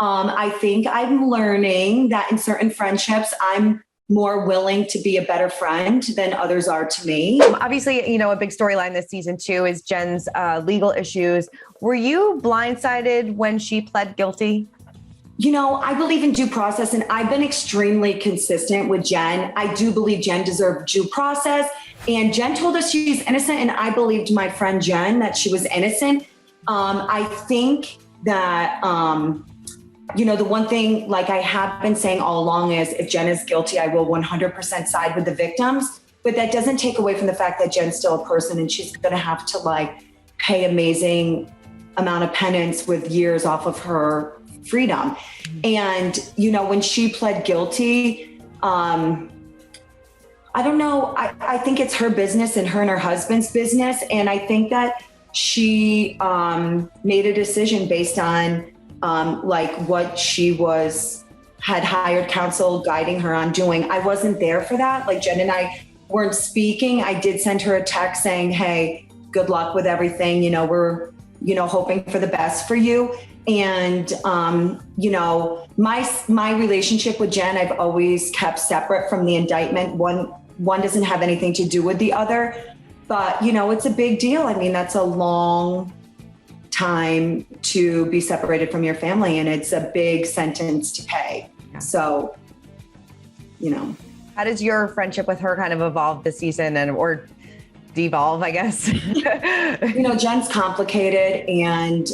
I think I'm learning that in certain friendships, I'm more willing to be a better friend than others are to me. Obviously, you know, a big storyline this season too is Jen's legal issues. Were you blindsided when she pled guilty? You know, I believe in due process, and I've been extremely consistent with Jen. I do believe Jen deserved due process, and Jen told us she's innocent, and I believed my friend Jen that she was innocent. I think that, you know, the one thing, like I have been saying all along, is if Jen is guilty, I will 100% side with the victims. But that doesn't take away from the fact that Jen's still a person, and she's going to have to like pay amazing amount of penance with years off of her freedom. And, you know, when she pled guilty, I don't know. I think it's her business and her husband's business. And I think that she made a decision based on like what she had hired counsel guiding her on doing. I wasn't there for that. Like Jen and I weren't speaking. I did send her a text saying, hey, good luck with everything. You know, we're, you know, hoping for the best for you. And, you know, my relationship with Jen, I've always kept separate from the indictment. One doesn't have anything to do with the other, but, you know, it's a big deal. I mean, that's a long time to be separated from your family, and it's a big sentence to pay. So, you know. How does your friendship with her kind of evolve this season or devolve, I guess? You know, Jen's complicated, and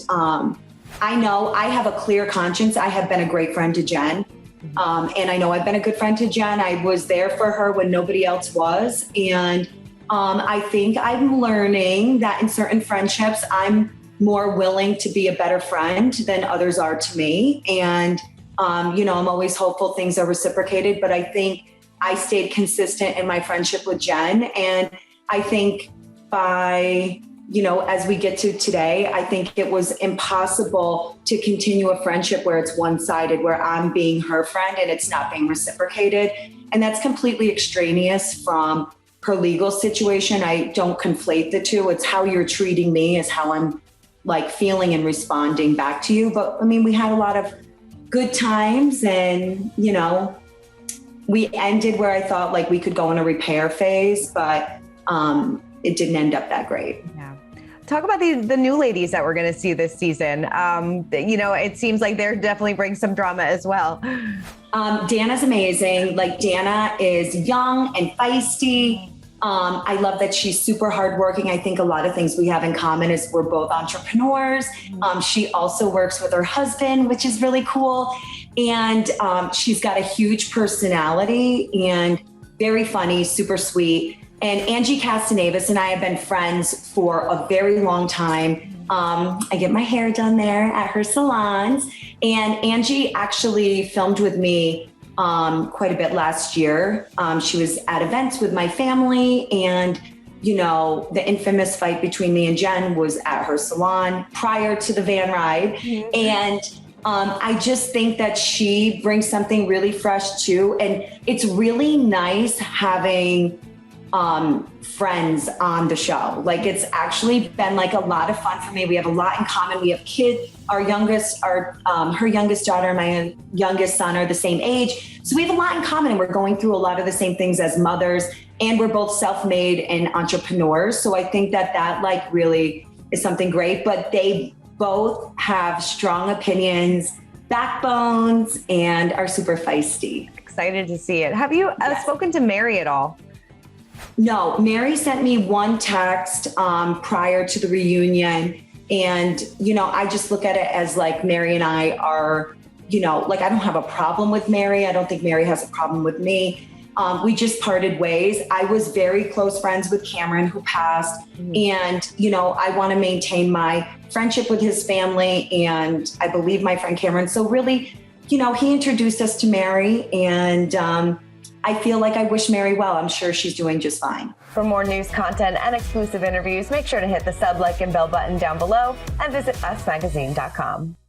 I know I have a clear conscience. I have been a great friend to Jen. And I know I've been a good friend to Jen. I was there for her when nobody else was. And I think I'm learning that in certain friendships, I'm more willing to be a better friend than others are to me. And, you know, I'm always hopeful things are reciprocated, but I think I stayed consistent in my friendship with Jen. And I think by, you know, as we get to today, I think it was impossible to continue a friendship where it's one-sided, where I'm being her friend and it's not being reciprocated. And that's completely extraneous from her legal situation. I don't conflate the two. It's how you're treating me is how I'm like feeling and responding back to you. But I mean, we had a lot of good times, and, you know, we ended where I thought like we could go in a repair phase, but it didn't end up that great. Yeah. Talk about the new ladies that we're going to see this season. You know, it seems like they're definitely bring some drama as well. Dana's amazing. Like, Dana is young and feisty. I love that she's super hardworking. I think a lot of things we have in common is we're both entrepreneurs. She also works with her husband, which is really cool. And she's got a huge personality and very funny, super sweet. And Angie Castanevis and I have been friends for a very long time. I get my hair done there at her salons. And Angie actually filmed with me quite a bit last year. She was at events with my family, and, you know, the infamous fight between me and Jen was at her salon prior to the van ride. Mm-hmm. And I just think that she brings something really fresh too. And it's really nice having friends on the show. Like, it's actually been like a lot of fun for me. We have a lot in common. We have kids. Her youngest daughter and my youngest son are the same age. So we have a lot in common, and we're going through a lot of the same things as mothers, and we're both self-made and entrepreneurs. So I think that like really is something great, but they both have strong opinions, backbones, and are super feisty. Excited to see it. Have you spoken to Mary at all? No, Mary sent me one text prior to the reunion. And, you know, I just look at it as like Mary and I are, you know, like, I don't have a problem with Mary. I don't think Mary has a problem with me. We just parted ways. I was very close friends with Cameron, who passed. Mm-hmm. And, you know, I want to maintain my friendship with his family, and I believe my friend Cameron. So really, you know, he introduced us to Mary, and I feel like I wish Mary well. I'm sure she's doing just fine. For more news, content, and exclusive interviews, make sure to hit the sub, like, and bell button down below, and visit usmagazine.com.